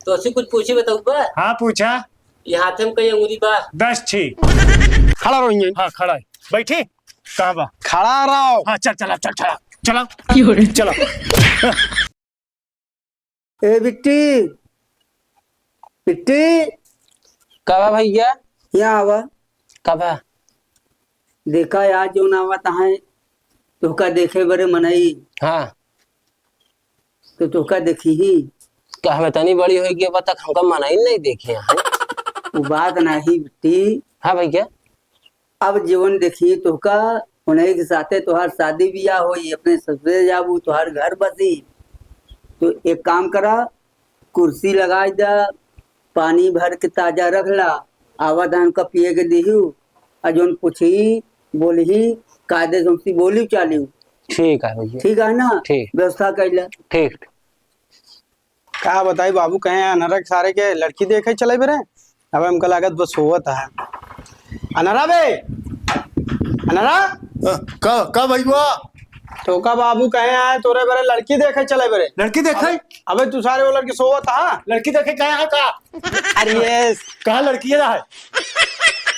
तो अच्छी कुछ पूछी बताऊ बा। हाँ पूछा। ये हाथ में कई अंगूरी बा। 10 छी। खड़ा रहो यहीं। हाँ खड़ा है। बैठी कहाँ बा? खड़ा रहो। हाँ चल चला चल चला चला चला। ए बिट्टी बिट्टी कब है भैया? यहाँ आवा। कब है? देखा यार जो ना आवा तहाँ तुहका देखे बड़े मनई हाँ तो तुहका देखी ही क्या हमें तनी बड़ी होगी अब तक हमका मना ही नहीं देखे हैं। वो बात नहीं बिट्टी। हाँ भैया। अब जीवन देखी तुहका उन्हीं के साथे तुहार शादी ब्याह होई अपने ससुरे जाबू तुहार घर बसी। तो एक काम करा कुर्सी लगा जा पानी भर के ताजा रख ला आवा धान का पिए के दिहू और जोन पूछी बोली कायदे से बोली चालू। ठीक है भैया। ठीक है ना? ठीक। व्यवस्था कैला। ठीक। का बताई बाबू कहे अनरक सारे के लड़की देखे चले बेरे। अब हमका लागत बस होवत है। अनरा बे अनरा का भैया? तो का बाबू कहे आए तोरे बेरे लड़की देखे चले बेरे। लड़की देखा? अबे तू सारे वो लड़की सोवत है। लड़की देखे कहाँ है? का अरे ये कहाँ लड़की है?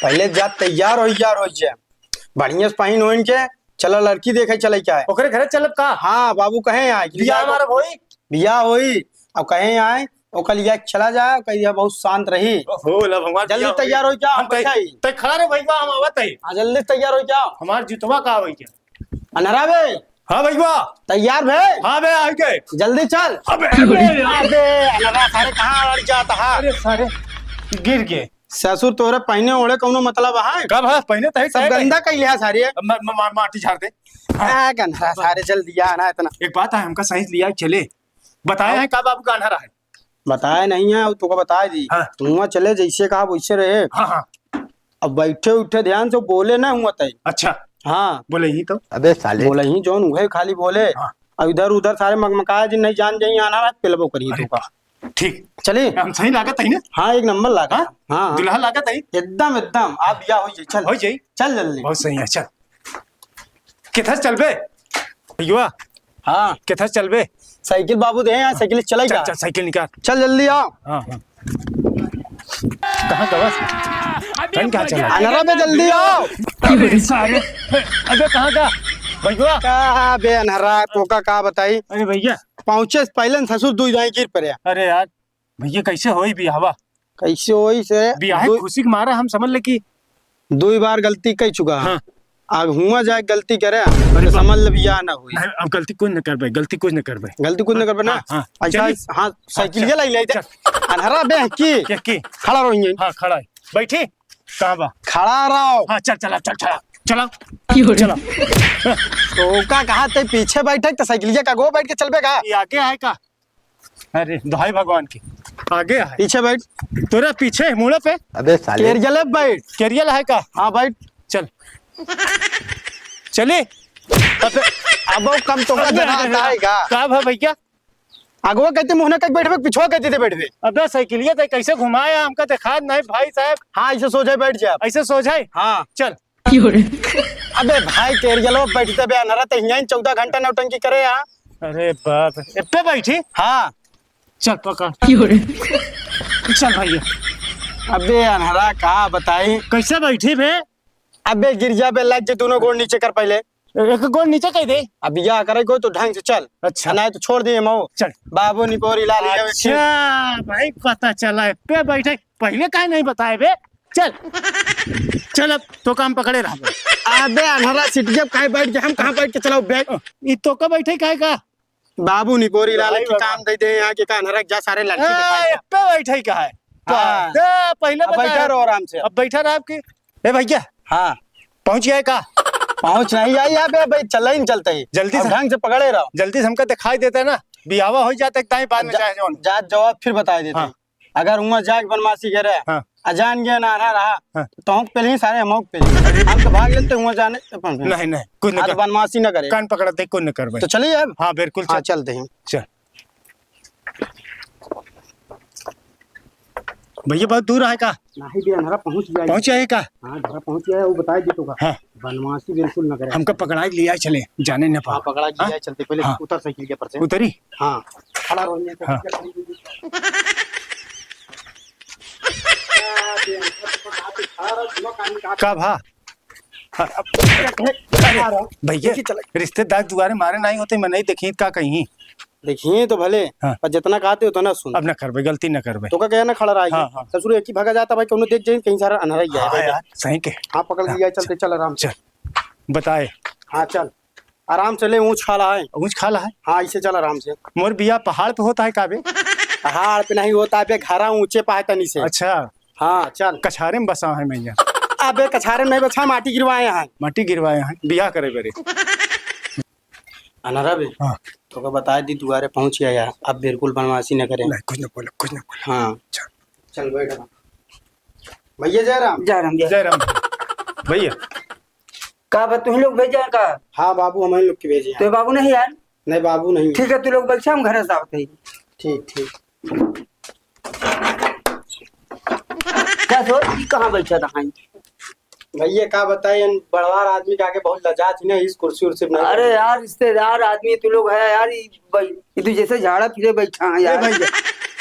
पहले जा तैयार हो जाए बढ़िया से पहिन होइन के चला लड़की देखे चले क्या है। ओकरे घरे चलब का? हाँ बाबू कहे आए बियाह हमारा होई। बियाह होई अब कहे आए ओकर लिया चला जाए कहिया बहुत शांत रही। हो लब हमार जल्दी तैयार हो जाओ। हम बैठा ही तै खड़ा रे भैया हम आवत है। हाँ जल्दी तैयार हो जाओ। हमार जुतवा का आवे क्या? अनहरा बे हाँ भैया। तैयार भे हाँ बे आ गए। जल्दी चल। अबे अनहरा सारे कहाँ अड़ जाता है। अरे सारे गिर गए। ससुर तोरे पहने ओढ़े कौनो मतलब है। कब है पहले तय सब गंदा कई लिया सारी है। माटी झाड़ दे। अनहरा सारे चल दिया ना इतना। एक बात है हमका सही लिया चले बताया है का बाबू का अनहरा है। बताया नहीं है तुमको बता दी। हाँ। तुम चले जैसे कहा वैसे रहे। हाँ हाँ अब बैठे उठे ध्यान से बोले ना हुआ तय। अच्छा हाँ बोले ही तो। अबे साले बोले ही जोन उहे खाली बोले। हाँ। अब इधर उधर सारे मगमकाया जी नहीं जान जाइए आना रात पिलबो करिए अरे तुमका। ठीक चलिए हम सही लागत है ना। हाँ एक नंबर लगा। हाँ? हाँ दुल्हा लागत है एकदम एकदम आप बिया हो जाए। चल हो जाई। चल जल्दी। बहुत सही है चल। किधर चल बे भैया? हाँ किधर चल बे? साइकिल बाबू दे यहाँ साइकिल चल चलेगा। चल साइकिल निकाल। चल जल्दी आओ। हाँ हाँ कहाँ गवा कहीं कहाँ चला? अनहरा में जल्दी आओ। अबे सारे अबे कहाँ का भैया? का बे अनहरा तोका का बताई। अरे भैया पहुंचे पहले ससुर दुई दाई गिर पड़े। अरे यार भैया कैसे होई बियाहवा? कैसे होई से बियाह खुशी के मारा हम समझ ले कि दुई बार गलती कई चुका। हाँ। आग हुआ जाए गलती करे तो समझ ले बिया ना हुई। नहीं, अब गलती कुछ न करबे गलती कुछ न करबे। गलती कुछ न कर ना। हाँ, अच्छा चलिए। हाँ साइकिल ये लाई चल। अनहरा बे की खड़ा रहो यहीं। हाँ खड़ा है बैठी कहाँ बा? खड़ा रहो। हाँ चल चला चल चला चला चला। तो का कहा ते पीछे बैठे तो साइकिल का गो बैठ के चलबे का। ये आगे है का? अरे दोहाई भगवान की आगे है पीछे बैठ। तोरा पीछे मुड़े पे। अबे साले केरियल बैठ। केरियल है का? हाँ बैठ। चल चले। अब कम तो का जगह आएगा। का भा भैया? अगवा कहते मुहना कहीं बैठबे पिछवा कहते थे बैठबे। अबे साइकिलिया तो कैसे घुमाया हमका देखा नहीं भाई साहब। हाँ ऐसे सो जाए बैठ जाए। ऐसे सो जाए। हाँ चल। अबे भाई केरियल बैठते बे अनहरा तो यहीं 14 घंटा नौटंकी करे यहाँ। अरे बाप पे बैठी। हाँ चल पकड़। चल भैया। अबे अनहरा का बताई कैसे बैठी बे? अबे गिर जा बे लग जे दोनों गोड़ नीचे कर पहले। एक गोड़ नीचे कह दे। अब या करे को तो ढंग से चल। अच्छा नहीं तो छोड़ दिए मऊ। चल बाबू निपोरी ला लिया। अच्छा भाई पता चला पे बैठे पहले काहे नहीं बताए बे? चल चल अब तो काम पकड़े रहा। अबे अनहरा सीट जब काहे बैठ के हम कहाँ बैठ के चलाओ बैग। ये तो का बैठे काहे का? बाबू निपोरी लाल की काम दे दे यहाँ के का अनहरा जा सारे लड़की दिखाए। पे बैठे का है? हाँ। पहले अब बैठा रहो आराम से। अब बैठा रहा आपकी। ए भैया हाँ पहुंच गया का? पहुंच नहीं आई अबे भाई चला ही नहीं चलता ही। जल्दी से ढंग से पकड़े रहो। जल्दी से हमका दिखाई देता है ना बियावा हो जाता है बाद में चाहे जोन। जा जवाब फिर बता देते। हाँ। अगर हुआ जाग बनमासी करे हाँ। अजान गया ना रहा हाँ। तो पहले ही सारे हम पे हम तो भाग लेते हुआ जाने नहीं नहीं कुछ न कर। बनमासी न करे। कान पकड़ते कुछ न कर। तो चलिए अब। हाँ बिल्कुल हाँ चलते हैं। चल भैया बहुत दूर है का? नहीं भी अनहरा पहुंच गया। पहुंच जाए का? हाँ घर पहुंच गया वो बताए दी तो का। हाँ बनमासी बिल्कुल न करे। हमका पकड़ा लिया चले जाने न पा। हाँ पकड़ा गया चलते पहले हाँ। उतर साइकिल के पर से। उतरी। हाँ खड़ा रहो। हाँ। का भा भैया रिश्तेदार दुआरे मारे नहीं होते, मैं नहीं देखी का कहीं। देखिए तो भले हाँ। पर जितना कहते हो उतना सुन। अब न करबे, गलती न करबे। तो का कहना खड़ा रहा हाँ, हाँ। ससुर एक ही भगा जाता भाई, कौन देख जाए कहीं सारा अनहरा ही हाँ है। यार सही के। हाँ पकड़ लिया, चलते चल आराम से। चल बताए। हाँ चल आराम से ले, ऊँच खाला है। ऊँच खाला है। हाँ ऐसे चल आराम से। मोर बिया पहाड़ पे होता है काबे? पहाड़ पे नहीं होता है, घरा ऊंचे पाए तनी से। अच्छा हाँ चल। कछारे में बसा है मैया। अबे कछारे में बछा माटी गिरवाए हैं। माटी गिरवाए हैं बिया करे बेरे। अनहरा बे हाँ तो का बता दी दुआरे पहुंच गया यार, अब बिल्कुल बनवासी न करे। नहीं कुछ न बोलो, कुछ न बोलो। हाँ चल चल बैठ भैया। जयराम जय राम भैया। का बा तुम लोग भेजे हैं का? हाँ बाबू हमारे लोग के भेजे हैं। तो बाबू नहीं यार? नहीं बाबू नहीं। ठीक है, तू लोग बैठा, हम घर से आवते हैं। ठीक ठीक। क्या सो ई कहाँ बैठा था? भैया का बताए, बड़वार आदमी के आगे बहुत लजा थी ना, इस कुर्सी उर्सी नहीं। अरे यार रिश्तेदार आदमी तू लोग है यार, ये तू जैसे झाड़ा फिरे बैठा है यार। भैया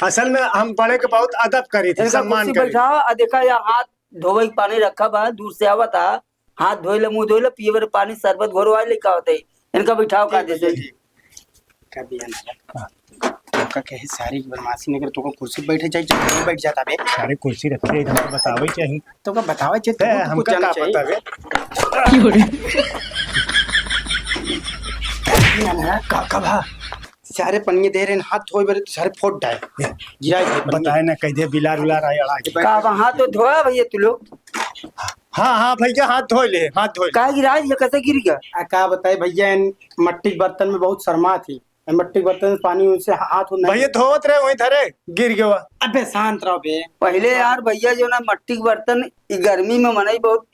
असल में हम बड़े के बहुत अदब करी थी, इनका सम्मान कुर्सी करी। बैठा आ देखा या हाथ धोवे के पानी रखा बा, दूर से आवा था, हाथ धोइले मुंह धोइले पिए बर पानी शरबत घोरवाए लिखा होता है। इनका बिठाओ का जैसे का बिया ना का कहे सारी बदमाशी नहीं कर, तो को कुर्सी पे बैठे चाहिए बैठ जाता बे। सारे कुर्सी रखे इधर तो बतावे चाहिए। तो का बतावे चाहिए, हम का पता बे। का भा सारे पन्नी दे रहे हैं, हाथ धोए बरे तो सारे फोड़ डाए गिराए थे पन्नी। बताए ना कह दे बिलार उलार आए अड़ा के। का वहां तो धोया भैया तू लोग? हाँ हाँ भैया हाथ धो ले, हाथ धो ले। का गिरा ये कैसे गिर गया? का बताए भैया, मट्टी के बर्तन में बहुत शर्मा थी, मट्टी के बर्तन में पानी उनसे हाथ नहीं। भैया धोत रहे वहीं धरे गिर गया। अबे शांत रहो बे। पहले यार भैया जो ना मट्टी के बर्तन इ गर्मी में मनाई बहुत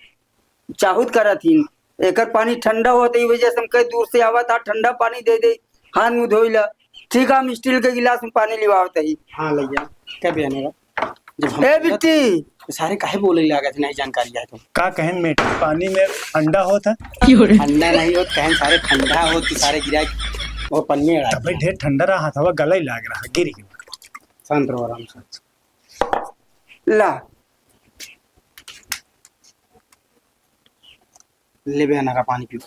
चाहूत करा थी, एकर पानी ठंडा होते ही वजह से हम कई दूर से आवा था, ठंडा पानी दे दे हाथ मुंह धोइला। ठीक है, हम स्टील के गिलास में पानी लिवावत ही। हाँ लैया क्या बयान जब हम ए बिट्टी तो सारे काहे बोले लगा थे, नहीं जानकारी है तो का कहन में पानी में अंडा होता ठंडा नहीं होता, कहन सारे ठंडा हो तो सारे गिरा वो पन्नी अड़ा। तब ढेर ठंडा रहा था, गला ही लाग रहा, गिर गया। शांत रहो आराम से। ला ले बयान का पानी पियो।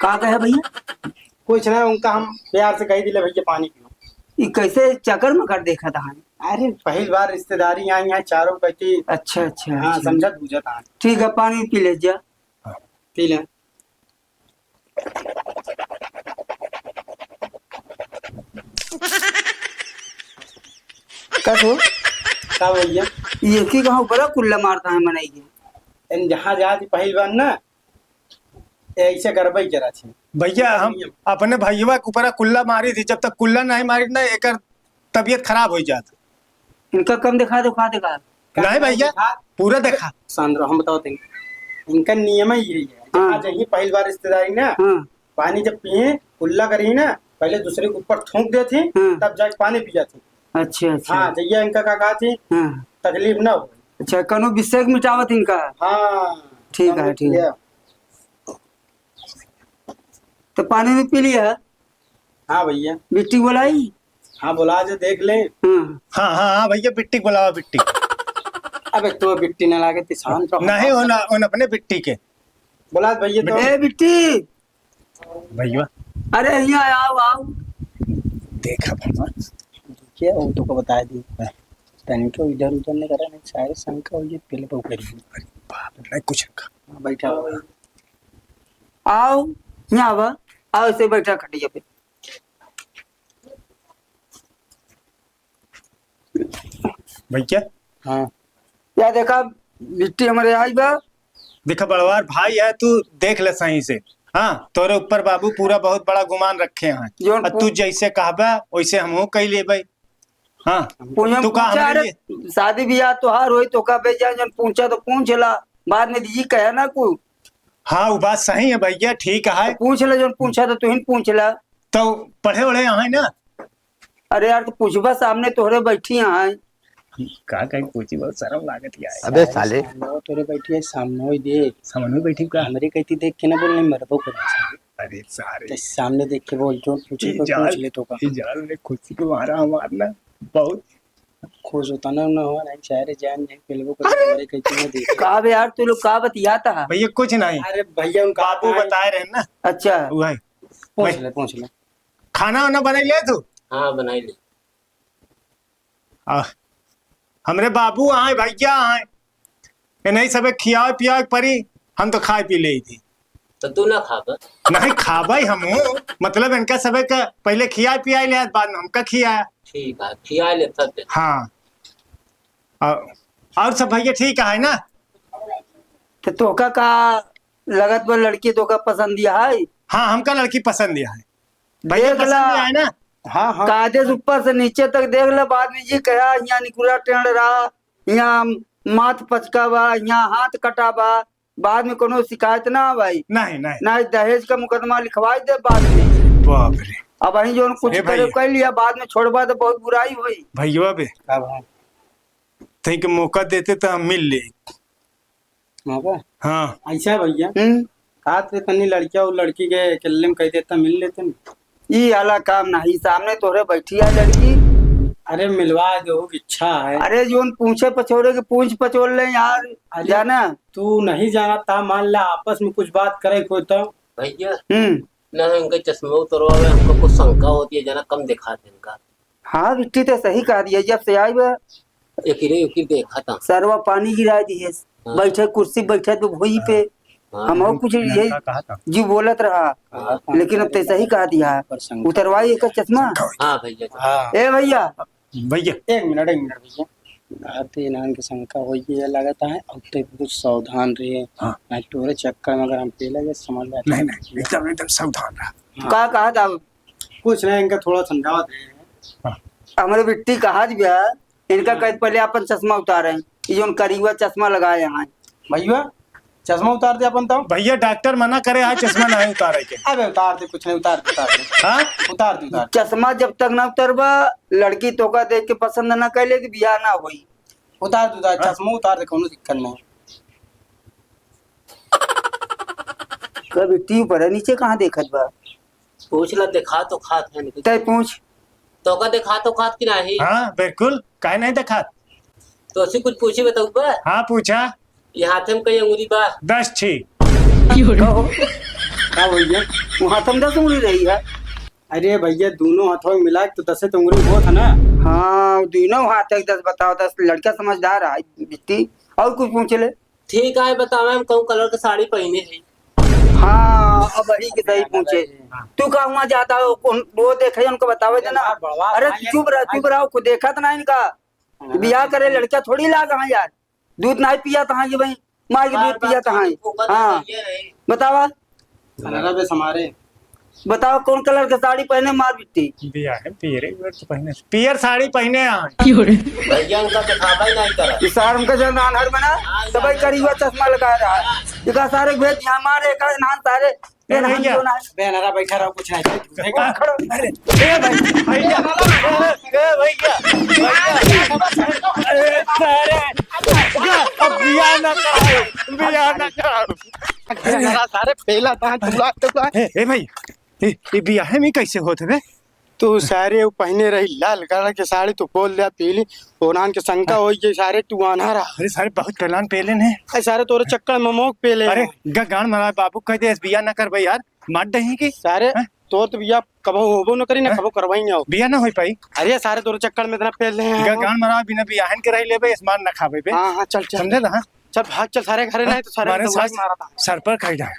का कहे भैया? कुछ ना, उनका हम प्यार से कही दिले भैया पानी पियो। ये कैसे चक्कर में कर देखा था? अरे पहली बार रिश्तेदारी आई है, चारों कहती। अच्छा अच्छा हाँ अच्छा। समझा बूझा था। ठीक है, पानी पी ले जा। पी ले। का तो का भैया ये की कहाँ ऊपर कुल्ला मारता है मनाई के? इन जहाँ जहाँ थी पहली बार ना ऐसे गड़बई करा थी भैया हम अपने भैया के ऊपर कुल्ला मारी थी, जब तक कुल्ला नहीं मारी ना एक तबीयत खराब हो जाता। इनका कम दिखा देखा। नहीं भैया पूरा देखा। शांत रहो, हम बताओ तेन इनका नियम ही यही है। जहाँ जहीं पहली बार रिश्तेदारी ना, हाँ पानी जब पिए कुल्ला करी ना, पहले दूसरे के ऊपर थूक देती, तब जाके पानी पी जाती। अच्छा अच्छा। हाँ जैया इनका का कहा थी, हाँ तकलीफ ना हो। अच्छा, कनो विषय मिटावत इनका। हाँ ठीक है ठीक है। तो पानी में पी लिया? हाँ भैया। बिट्टी बोलाई? हाँ बुला जो देख ले। हाँ हाँ हाँ भैया बिट्टी बुलावा बिट्टी। अबे तो बिट्टी ना लागे ती शांत रहो। नहीं होना उन अपने बिट्टी के बुला भैया तो। ए बिट्टी भैया। अरे यहाँ आओ आओ। देखा भैया क्या वो तो को बता दी तनी को इधर उधर नहीं करा, नहीं सारे शंका हो ये पहले तो करी। बाप रे कुछ बैठा आओ यहाँ आवा, आओ ऐसे बैठा खटिया पे। भैया। हाँ या देखा बिट्टी हमारे आई बा। देखा बड़वार भाई है, तू देख ले सही से। हाँ तोरे ऊपर बाबू पूरा बहुत बड़ा गुमान रखे हैं, और तू जैसे कहबा वैसे हमहू कह ले भाई। हाँ तू का हमारे लिए शादी ब्याह तोहार होई तो का बेजा जन पूछा तो पूछ ला, बाद में जी कहे ना कोई। हाँ वो बात सही है भैया, ठीक है। पूछ ले जन पूछा तो तुहिन पूछ ला। तो पढ़े वढ़े यहाँ ना? अरे यार तो पूछबा, सामने तोहरे बैठी यहाँ। का कहीं पूछी, बहुत शर्म लागत है। अबे साले तोरे बैठी है सामने ही देख, सामने बैठी का हमरे कहती देख के ना बोलने मरबो कर। अरे सारे तो सामने देख के बोल जो पूछे तो पूछ ले तो का। जाल में खुशी को मारा हमारना बहुत। खुश होता ना हो नहीं शहर जान नहीं फिल्मों को हमारे कहीं ना देखे। का बे यार तू लोग का बतियाता है? भैया कुछ नहीं, अरे भैया उनका बाबू बताए रहे ना। अच्छा वही पूछ ले खाना वाना बना लिया तू? हाँ बनाई ली। हमरे बाबू आए भैया आए, ये नहीं सब खिया पिया परी, हम तो खाए पी ले थी। तो तू ना खा बा। नहीं खाबाई हम, मतलब इनका सब का पहले खिया पिया लिया, बाद में हमका खिया। ठीक है खिया ले सब दे। हाँ और सब भैया ठीक है ना? तो तोका का लगत बा लड़की तोका पसंद दिया है? हाँ हमका लड़की पसंद है भैया, देख ला। पसंद है ना? हाँ हाँ कायदे से ऊपर से नीचे तक देख ले, बाद में जी कहा यहाँ निकुला टेढ़ रहा, यहाँ माथ पचका बा, यहाँ हाथ कटा बा, बाद में कोनो शिकायत ना भाई। नहीं नहीं ना दहेज का मुकदमा लिखवाई दे बाद में। बाप रे अब अही जो कुछ ए करे भैया। कर लिया, बाद में छोड़बा तो बहुत बुराई हुई। भैया बे अब हाँ think मौका देते तो हम मिल ले। मौका हाँ ऐसा है भैया, कहा थे तनी लड़किया और लड़की के किले में कह देता मिल लेते ना। ये वाला काम नहीं, सामने तोरे बैठी है लड़की। अरे मिलवा दो की इच्छा है। अरे जोन पूछे पछोरे के पूछ पछोड़ ले यार, अरे जाना। तू नहीं जाना था, मान ला आपस में कुछ बात करे कोई तो। भैया हम्म ना इनके चश्मे उतरवावे, हमको कुछ शंका होती है, जना कम दिखाते इनका। हाँ बिट्टी तो सही कह दिया, जब से आई बा एक देखा था। सरवा पानी गिरा दिए, हाँ। बैठे कुर्सी बैठे तो भूई पे। हाँ। हम और कुछ यही कहा था जी बोलत रहा, लेकिन अब तो सही कह दिया। उतरवाई एक चश्मा। हाँ भैया हाँ ए भैया भैया। एक मिनट भैया, आते नान के शंका हो ये लगता है, अब तो कुछ सावधान रहे। हाँ। नहीं तोरे चक्कर में अगर हम पी लगे समझ में नहीं नहीं एकदम एकदम सावधान रहा। का कहा था? कुछ नहीं, इनका थोड़ा समझावा दे। हमारे बिट्टी कहा दिया, इनका कह पहले अपन चश्मा उतारे, ये जोन करीबा चश्मा लगाए यहाँ। भैया चश्मा उतार दे अपन तो। भैया डॉक्टर मना करे है चश्मा नहीं उतारे के। अबे उतार दे, कुछ नहीं उतार दे हाँ उतार दे उतार चश्मा जब तक ना उतरबा, लड़की तोका देख के पसंद ना कैले कि बियाह ना होई। उतार दे उतार, चश्मा उतार दे, कोनो दिक्कत नहीं। कभी टीव पर है, नीचे कहाँ देखत बा? पूछ ला दिखा तो खात है नहीं तय पूछ। तो का दिखा तो खात की नहीं। हाँ बिल्कुल, काहे नहीं देखा? तो ऐसी कुछ पूछी बताऊ बा। हाँ पूछा। ये हाथ में कई अंगूरी बा। 10 छी। कहो हाँ भैया, वहाँ तुम 10 उंगली रही है। अरे भैया दोनों हाथों में मिला के तो 10 तो उंगली बहुत है ना। हाँ दोनों हाथ एक 10 बताओ, 10 लड़का समझदार है बिट्टी। और कुछ पूछ ले। ठीक है बतावे, हम कहूँ कलर की साड़ी पहने है। हाँ अब वही के सही पूछे। तू कहाँ वहाँ जाता हो, वो देखे उनको बतावे देना। अरे चुप रहो, खुद देखा था ना इनका बियाह करे लड़का थोड़ी ला कहाँ यार, दूध नहीं पिया था ये भाई, माँ के दूध पिया था। हाँ बतावा अनारा बे समारे। बताओ कौन कलर की साड़ी पहने मार बिट्टी? बिया है पियर तो पहने, पियर साड़ी पहने हैं। भैया उनका दिखावा ही नहीं करा। इस सार उनका जो नानहर बना सबई करीबा चश्मा लगा रहा है, इका सारे भेज यहाँ मारे का नान सारे ये नान भैया। जो ना बे अनारा बैठा रहो, कुछ नहीं। खड़ो। अरे ए भैया भैया अरे सारे अब बिया ना कराओ, बिया ना कराओ। अनारा सारे पहला था तुला तो ए भाई ये बिया है में कैसे होते बे? तू सारे वो पहने रही लाल कलर के साड़ी, तू बोल दिया पीली ओनान के शंका हो ये सारे तू आना रहा। अरे सारे बहुत पहलान पेले ने। अरे सारे तोरे चक्कर में मोक पेले। अरे गान मरा बाबू कह दे बिया ना कर भाई यार, मार दही की सारे हैं? तोर तो भैया कबो होबो न करी ना कबो करवाई ना हो। बिया ना हो पाई। अरे सारे तोरे चक्कर में इतना पेले हैं। गान मरा बिना बियाहन के रही ले बे, स्मार ना खावे बे। हाँ हाँ चल चल समझे ना? चल भाग चल, सारे घरे नहीं तो सारे हमारे तो वही मारा था। सर पर खाई जाए।